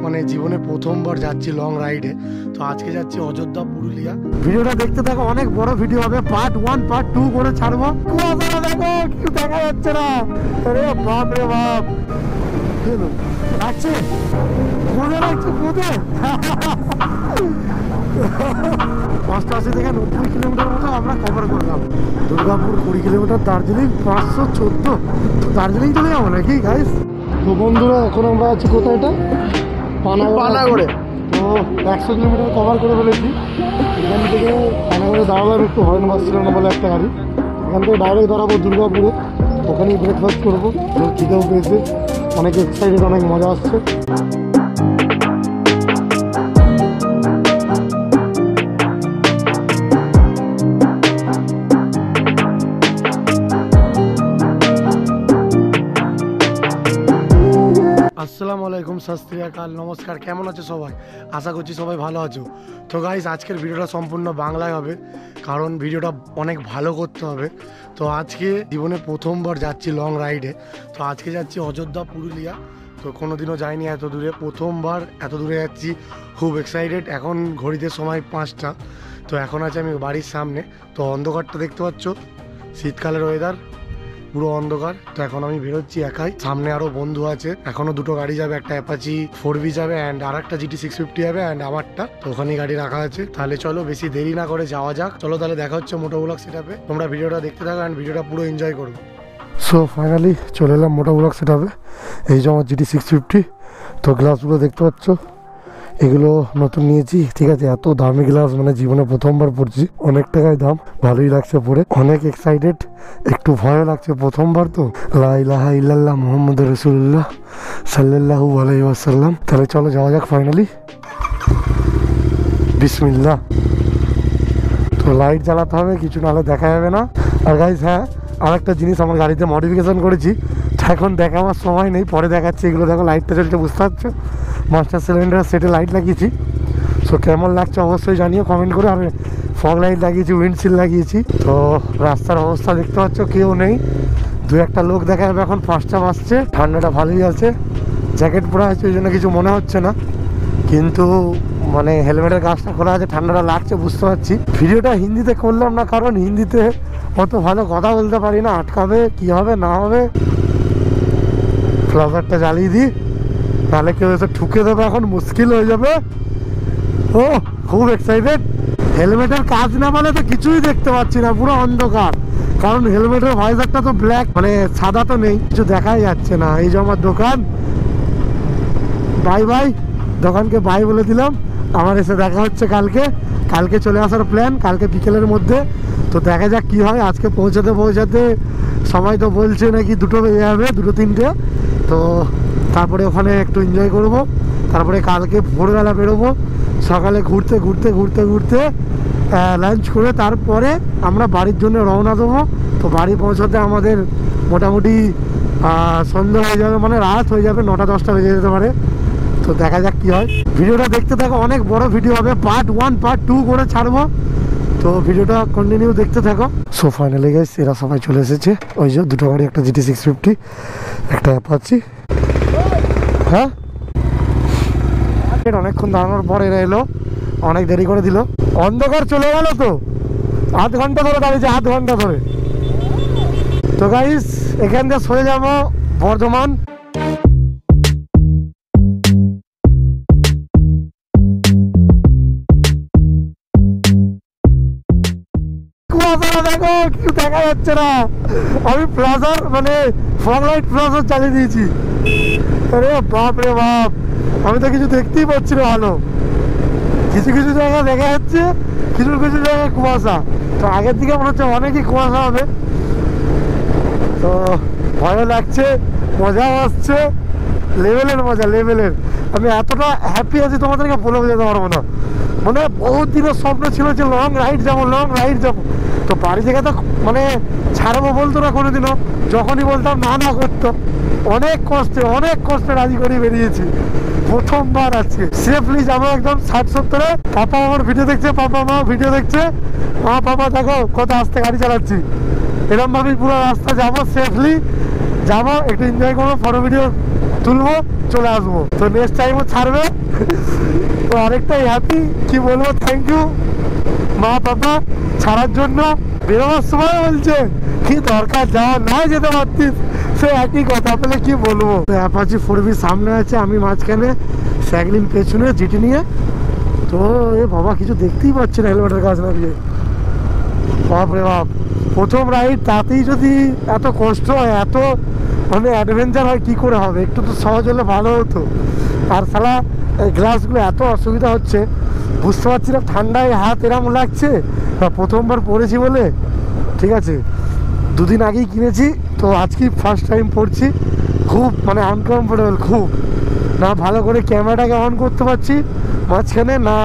মানে জীবনে প্রথমবার যাচ্ছি লং রাইডে। তো আজকে যাচ্ছি অযোধ্যা পুরুলিয়া। ভিডিওটা দেখতে থাকো, অনেক বড় ভিডিও হবে, পার্ট 1 পার্ট 2 করে ছাড়বো। কুয়াশা দেখো, কিছু দেখা যাচ্ছে না। আরে বাপ রে বাপ, লাগছে মনে লাগছে কোথে 85 থেকে 90 কিলোমিটার মতো আমরা কভার করলাম। দুর্গাপুর 20 কিলোমিটার, দার্জিলিং 514। দার্জিলিং চলে যাবো নাকি গাইস? তো বন্ধুরা এখন আমরা আছি কোথায়, এটা পানাগড়ে। তো 100 কিলোমিটার কভার করে ফেলেছি। এখান থেকে পানাগড়ে দাঁড়ালাম, একটু হরেন বাজছিল না বলে একটা গাড়ি। এখান থেকে ডাইরেক্ট দাঁড়াবো দুর্গাপুরে, ওখানেই ব্রেকফাস্ট করবো। খিদেও পেয়েছে, অনেক এক্সাইটেড, অনেক মজা আসছে। আসসালামু আলাইকুম, সত শ্রী আকাল, নমস্কার। কেমন আছো সবাই? আশা করছি সবাই ভালো আছো। তো গাইস আজকের ভিডিওটা সম্পূর্ণ বাংলায় হবে, কারণ ভিডিওটা অনেক ভালো করতে হবে। তো আজকে জীবনে প্রথমবার যাচ্ছি লং রাইডে। তো আজকে যাচ্ছি অযোধ্যা পুরুলিয়া। তো কোনোদিনও যাইনি এত দূরে, প্রথমবার এত দূরে যাচ্ছি, খুব এক্সাইটেড। এখন ঘড়িতে সময় 5টা। তো এখন আছে আমি বাড়ির সামনে। তো অন্ধকারটা দেখতে পাচ্ছ, শীতকালের ওয়েদার, পুরো অন্ধকার। তো এখন আমি বেরোচ্ছি একাই, সামনে আরো বন্ধু আছে। এখনো দুটো গাড়ি যাবে, একটা অ্যাপাচি 4B যাবে অ্যান্ড আর একটা GT 650 যাবে অ্যান্ড আমারটা। তো ওখানেই গাড়ি রাখা আছে। তাহলে চলো বেশি দেরি না করে যাওয়া যাক। চলো তাহলে দেখা হচ্ছে মোটো ব্লগ সেটআপে। তোমরা ভিডিওটা দেখতে থাকো অ্যান্ড ভিডিওটা পুরো এনজয় করো। সো ফাইনালি চলে এলাম মোটো ব্লগ সেটআপে। এই যে আমার GT 650। তো গ্লাসগুলো দেখতে পাচ্ছ, এগুলো নতুন নিয়েছি, ঠিক আছে। এত দামি গ্লাস, মানে জীবনে প্রথমবার পড়ছি, অনেক টাকায় দাম। ভালোই লাগছে পরে, অনেক এক্সাইটেড, একটু ভয়ও লাগছে, প্রথমবার তো। লা ইলাহা ইল্লাল্লাহ মুহাম্মাদুর রাসূলুল্লাহ সাল্লাল্লাহু আলাইহি ওয়াসাল্লাম। তাহলে চলো যাওয়া যাক ফাইনালি, বিসমিল্লাহ। তো লাইট জ্বালাতে হবে, কিছু নাহলে দেখা যাবে না। আর গাইস হ্যাঁ, আর একটা জিনিস আমার গাড়িতে মডিফিকেশন করেছি, এখন দেখাবার সময় নেই, পরে দেখাচ্ছি। এগুলো দেখো, লাইটটা চলছে, বুঝতে পারছো? মাস্টার সিলিন্ডার সেটে লাইট লাগিয়েছি। সো কেমন লাগছে অবশ্যই জানিও কমেন্ট করে। আর ফগ লাইট লাগিয়েছি, উইন্ডশিল্ড লাগিয়েছি। তো রাস্তার অবস্থা দেখতে পাচ্ছ, কেউ নেই, দু একটা লোক দেখা যাবে। এখন 5টা বাজছে, ঠান্ডাটা ভালোই আছে, জ্যাকেট পরা আছে, ওই জন্য কিছু মনে হচ্ছে না। কিন্তু মানে হেলমেটের গাছটা খোলা আছে, ঠান্ডাটা লাগছে, বুঝতে পারছি। ভিডিওটা হিন্দিতে করলাম না, কারণ হিন্দিতে অত ভালো কথা বলতে পারি না, আটকাবে, কি হবে না হবে। ফ্লাজারটা জ্বালিয়ে দিই, তাহলে কেউ এসে ঠুকে দেবে, এখন মুশকিল হয়ে যাবে। ও খুব এক্সাইটেড। হেলমেটের কাজ না বলে তো কিছুই দেখতে পাচ্ছি না, পুরো অন্ধকার। কারণ হেলমেটের ভাইজারটা তো ব্ল্যাক, মানে সাদা তো নেই, কিছু দেখাই যাচ্ছে না। এই যে আমার দোকান, বাই বাই, দোকানকে বাই বলে দিলাম। আমার এসে দেখা হচ্ছে কালকে চলে আসার প্ল্যান, কালকে বিকেলের মধ্যে। তো দেখা যাক কি হয়। আজকে পৌঁছাতে সবাই তো বলছে নাকি 2টো বেজে যাবে, 2-3টে। তো তারপরে ওখানে একটু এনজয় করব। তারপরে কালকে ভোরবেলা বেরোবো, সকালে ঘুরতে লাঞ্চ করে তারপরে আমরা বাড়ির জন্য রওনা দেবো। তো বাড়ি পৌঁছাতে আমাদের মোটামুটি সন্ধ্যা হয়ে যাবে, মানে রাত হয়ে যাবে, 9টা-10টা বেজে যেতে পারে। তো দেখা যাক কি হয়। ভিডিওটা দেখতে থাকো, অনেক বড় ভিডিও হবে, পার্ট 1 পার্ট 2 করে ছাড়বো। তো ভিডিওটা কন্টিনিউ দেখতে থাকো। সো ফাইনালি গাইস এরা সবাই চলে এসেছে। ওই যে দুটো গাড়ি, একটা GT 650, একটা অ্যাপাচি। হ্যাঁ, অনেকক্ষণ দাঁড়ানোর পর এরা এলো, অনেক দেরি করে দিল। অন্ধকার চলে গেল তো, আধ ঘন্টা ধরে দাঁড়িয়েছে, আধ ঘন্টা ধরে। তো গাইস এখান থেকে সরে যাবো বর্ধমান। দেখো, কিছু দেখা যাচ্ছে না। আমি প্লাজার, মানে ফগ লাইট প্লাজার চালিয়ে দিয়েছি। আরে বাপ রে বাপ, আমি তো কিছু দেখতেই পাচ্ছি না ভালো। কিছু কিছু জায়গায় দেখা যাচ্ছে, কিছু কিছু জায়গায় কুয়াশা। তো আগের দিকে মনে হচ্ছে অনেকই কুয়াশা হবে। তো ভয়ও লাগছে, মজাও আসছে, লেভেলের মজা, লেভেলের। আমি এতটা হ্যাপি আছি তোমাদেরকে বলে বোঝাতে পারবো না। মানে বহুত দিনের স্বপ্ন ছিল যে লং রাইড যাবো। তো বাড়ি থেকে তো মানে ছাড়বো বলতো না কোনোদিনও, যখনই বলতাম না করতো। অনেক কষ্টে রাজি করে বেরিয়েছি। প্রথমবার আজকে সেফলি যাবো একদম 60-70-এ। পাপা আমার ভিডিও দেখছে, পাপা মা ভিডিও দেখছে। মা পাপা দেখো কত আস্তে গাড়ি চালাচ্ছি। এরকম ভাবে পুরো রাস্তা যাবো, সেফলি যাবো, একটু এনজয় করবো, ফটো ভিডিও তুলবো, চলে আসবো। তো নেক্সট টাইমও ছাড়বে। তো আরেকটাই হ্যাপি, কি বলবো, থ্যাংক ইউ মা বাবা ছাড়ার জন্য। বেরোবার সময় বলছে কি দরকার, যাওয়া না যেতে পারতিস, সে একই কথা। পেলে কি বলবো। অ্যাপাচি 4B সামনে আছে, আমি মাঝখানে, স্যাগলিন পেছনে জিটি নিয়ে। তো এ বাবা কিছু দেখতেই পাচ্ছি না হেলমেটের কাজ লাগিয়ে। বাপরে বাপ, প্রথম রাইড তাতেই যদি এত কষ্ট হয়, এত মানে অ্যাডভেঞ্চার হয়, কি করে হবে? একটু তো সহজ হলে ভালো হতো। আর শালা গ্লাসগুলো এত অসুবিধা হচ্ছে, বুঝতে পারছি না। ঠান্ডায় হাত এরম লাগছে, প্রথমবার পরেছি বলে। ঠিক আছে, দুদিন আগেই কিনেছি, তো আজকেই ফার্স্ট টাইম পড়ছি। খুব মানে আনকমফোর্টেবল, খুব। না ভালো করে ক্যামেরাটাকে অন করতে পারছি মাঝখানে, না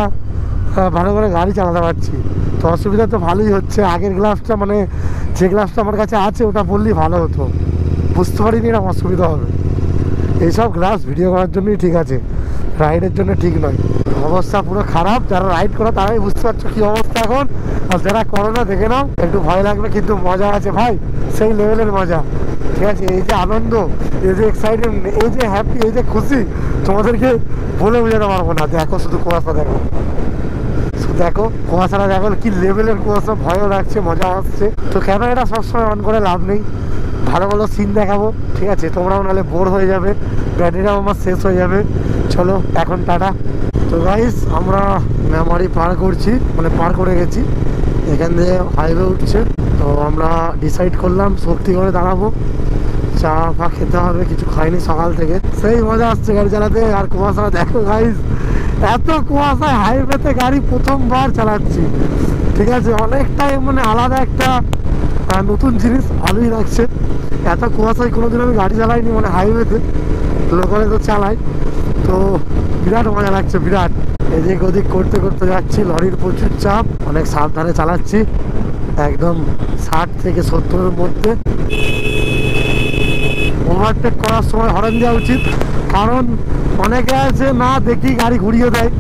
ভালো করে গাড়ি চালাতে পারছি। তো অসুবিধা তো ভালোই হচ্ছে। আগের গ্লাসটা মানে যে গ্লাসটা আমার কাছে আছে ওটা পরলেই ভালো হতো। বুঝতে পারিনি এরকম অসুবিধা হবে। এইসব গ্লাস ভিডিও করার জন্যই ঠিক আছে, রাইডের জন্য ঠিক নয়। অবস্থা পুরো খারাপ। যারা রাইড করে তারাই বুঝতে পারছো কী অবস্থা এখন। আর যারা করো না দেখে নাও, একটু ভয় লাগবে, কিন্তু মজা আছে ভাই, সেই লেভেলের মজা। ঠিক আছে, এই যে আনন্দ, এই যে এক্সাইটেড, এই যে হ্যাপি, এই যে খুশি, তোমাদেরকে বলে বোঝাতে পারবো না। দেখো শুধু কুয়াশা, দেখো দেখো কুয়াশাটা, দেখো কি লেভেলের কুয়াশা, ভয়ও লাগছে, মজা আসছে। তো ক্যামেরাটা সবসময় অন করে লাভ নেই, ভালো ভালো সিন দেখাবো। ঠিক আছে, তোমরাও নাহলে বোর হয়ে যাবে, ব্যাটারিটাও আমার শেষ হয়ে যাবে। চলো এখন টাটা। তো গাইস আমরা মেমারি পার করছি, মানে পার করে গেছি, এখান থেকে হাইওয়ে উঠছে। তো আমরা ডিসাইড করলাম শক্তিগড়ে দাঁড়াবো, চা ফা খেতে হবে, কিছু খাইনি সকাল থেকে। সেই মজা আসছে গাড়ি চালাতে। আর কুয়াশা দেখো গাইস, এত কুয়াশায় হাইওয়েতে গাড়ি প্রথমবার চালাচ্ছি। ঠিক আছে, অনেকটাই মানে আলাদা একটা নতুন জিনিস, ভালোই লাগছে। এত কুয়াশায় কোনোদিন আমি গাড়ি চালাইনি, মানে হাইওয়েতে, লোকালে তো চালাই। তো বিরাট মজা লাগছে, বিরাট। এদিক ওদিক করতে করতে যাচ্ছি, লরির প্রচুর চাপ, অনেক সাবধানে চালাচ্ছি, একদম 60 থেকে 70-এর মধ্যে। ওভারটেক করার সময় হর্ন দেওয়া উচিত, কারণ অনেকে আছে না দেখি গাড়ি ঘুরিয়ে দেয়,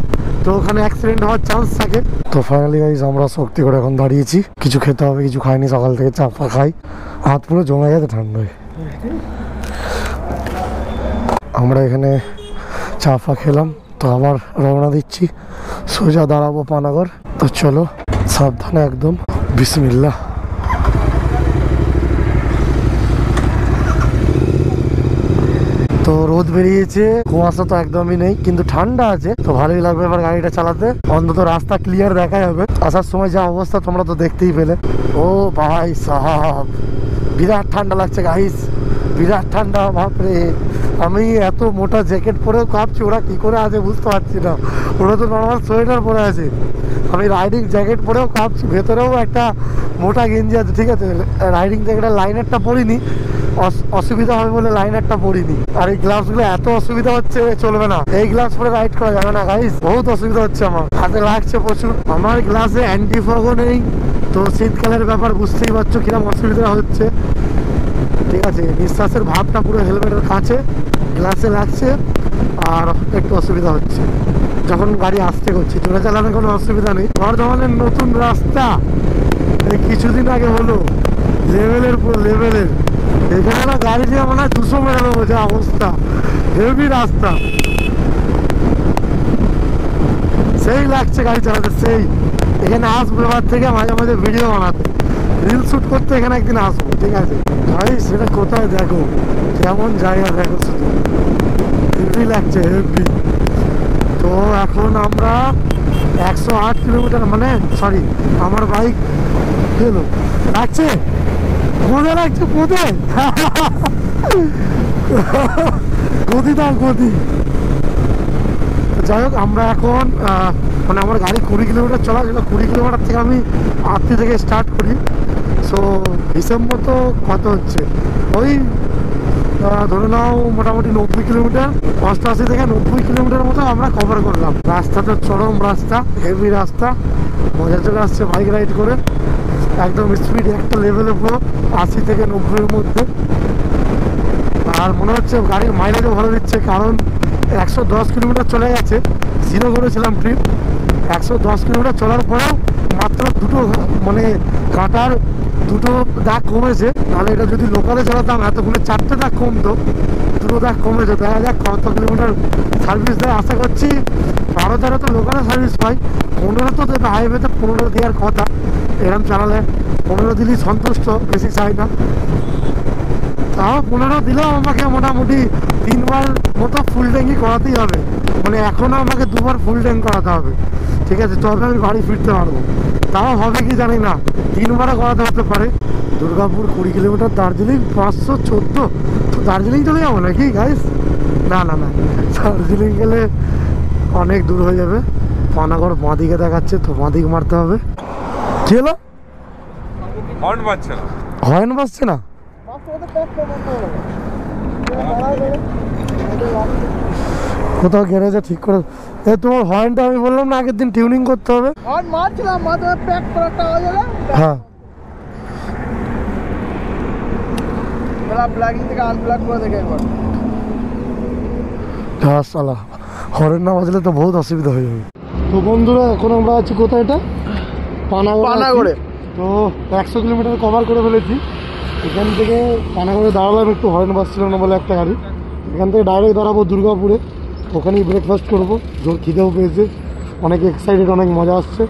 তো ওখানে অ্যাক্সিডেন্ট হওয়ার চান্স থাকে। তো ফাইনালি গাইস আমরা শক্তিগড়ে এখন দাঁড়িয়েছি, কিছু খেতে হবে, কিছু খাইনি সকাল থেকে, চা ফা খাই, হাত পুরো জমে গেছে ঠান্ডায়। আমরা এখানে চা ফা খেলাম, তো আবার রওনা দিচ্ছি, সোজা দাঁড়াবো পানাগড়। তো চলো সাবধানে একদম, বিসমিল্লাহ। তো রোদ বেরিয়েছে, কুয়াশা তো একদমই নেই, কিন্তু ঠান্ডা আছে, তো ভালোই লাগবে এবার গাড়িটা চালাতে। অন্তত রাস্তা ক্লিয়ার দেখা যাবে। আসার সময় যা অবস্থা তোমরা তো দেখতেই পেলে। ও ভাই সাহাব, বিরাট ঠান্ডা লাগছে গাইস, বিরাট ঠান্ডা, বাপরে। আমি এত মোটা জ্যাকেট পরেও কাঁপছি, ওরা কি করে আছে বুঝতে পারছি না। ওরা তো নর্মাল সোয়েটার পরে আছে, আমি রাইডিং জ্যাকেট পরেও কাঁপছি। ভেতরেও একটা মোটা গেঞ্জি আছে, ঠিক আছে, রাইডিং জ্যাকেটের লাইনারটা পরিনি, অসুবিধা হবে বলে লাইনারটা পরিনি। আর এই গ্লাভসগুলো এত অসুবিধা হচ্ছে, চলবে না, এই গ্লাভস পরে রাইড করা যাবে না গাইস, বহুত অসুবিধা হচ্ছে আমার, হাতে লাগছে প্রচুর। আমার গ্লাসে অ্যান্টি ফগও নেই, তো শীতকালের ব্যাপার বুঝতেই পারছো কিরকম অসুবিধা হচ্ছে। ঠিক আছে, নিঃশ্বাসের ভাবটা পুরো হেলমেটের কাছে, গ্লাসে লাগছে, আর একটু অসুবিধা হচ্ছে যখন গাড়ি আসতে করছি। জোরে চালানোর কোনো অসুবিধা নেই। বর্ধমানের নতুন রাস্তা এই কিছুদিন আগে হলো, লেভেলের পুরো লেভেলের। এখানে না গাড়ি দিয়ে মনে হয় 200 মেরে নেবো, যা অবস্থা, হেভি রাস্তা, সেই লাগছে গাড়ি চালাতে, সেই। এখানে আসবো এবার থেকে মাঝে মাঝে ভিডিও বানাতে, রিল শ্যুট করতে এখানে একদিন আসবো। ঠিক আছে ভাই, সেটা কোথায় দেখো, কেমন জায়গা দেখো, শুধু হেভি লাগছে, হেভি। তো এখন আমরা 108 কিলোমিটার, মানে সরি আমার বাইক গেল লাগছে, মজা লাগছে, কোথায় গতি দাও, গতি। যাই হোক, আমরা এখন মানে আমার গাড়ি 20 কিলোমিটার চলা ছিল, 20 কিলোমিটার থেকে আমি 8 থেকে স্টার্ট করি। সো হিসেব মতো কত হচ্ছে, ওই ধরে নাও মোটামুটি 90 কিলোমিটার, 88 থেকে 90 কিলোমিটার মতো আমরা কভার করলাম। রাস্তাটা চরম রাস্তা, হেভি রাস্তা, মজা চলে আসছে বাইক রাইড করে, একদম স্পিড একটা লেভেলে পুরো 80 থেকে 90-এর মধ্যে। আর মনে হচ্ছে গাড়ির মাইলেজও ভালো দিচ্ছে, কারণ 110 কিলোমিটার চলে গেছে, 0 করেছিলাম ট্রিপ। 110 কিলোমিটার চলার পরেও মাত্র দুটো মানে কাঁটার দুটো দাগ কমেছে, তাহলে এটা যদি লোকালে চালাতাম এতক্ষণে 4টে দাগ কমতো, দুটো দাগ কমেছে। দেখা যাক কত কিলোমিটার সার্ভিস দেয়, আশা করছি 12-13 তো লোকালে সার্ভিস পাই, 15 তো দেবে, হাইওয়েতে 15 দেওয়ার কথা। এরম চালালে 15 দিলেই সন্তুষ্ট, বেশি চাই না। তাও 15 দিলেও আমাকে মোটামুটি 3বার মতো ফুল ট্যাঙ্কি করাতেই হবে, মানে এখনও আমাকে 2বার ফুল ট্যাঙ্ক করাতে হবে, ঠিক আছে, তবে আমি বাড়ি ফিরতে পারবো। তাও হবে কি জানি না, 3বারও করাতে হতে পারে। দুর্গাপুর 20 কিলোমিটার, দার্জিলিং 514, তো দার্জিলিং চলে যাবো নাকি গাইস? না না না, দার্জিলিং গেলে অনেক দূর হয়ে যাবে। পানাগড় বাঁদিকে দেখাচ্ছে, তো বাঁদিক মারতে হবে। কি হলো? হর্ন বাজছে না, হর্ন বাজছে না? কোথাও গ্যারেজে ঠিক করে তোমার হর্নটা আমি বললাম না আগের দিন টিউনিং করতে হবে। হর্ন মারছিলাম, মাথায় প্যাক করে একটা আওয়াজ হলো। হ্যাঁ, ব্ল্যাকিং থেকে আনব্ল্যাক করে দেখে একবার। হ্যাঁ সালা, হর্ন না বাজলে তো বহুত অসুবিধা হয়ে যাবে। তো বন্ধুরা এখন আমরা আছি কোথায়, এটা পানাগড়ে। তো 100 কিলোমিটার কভার করে ফেলেছি। এখান থেকে পানাগড়ে দাঁড়ালাম, একটু হর্ন বাজছিল না বলে একটা গাড়ি। এখান থেকে ডাইরেক্ট দাঁড়াবো দুর্গাপুরে, ওখানেই ব্রেকফাস্ট করবো। জোর খিদেও পেয়েছে, অনেক এক্সাইটেড, অনেক মজা আসছে।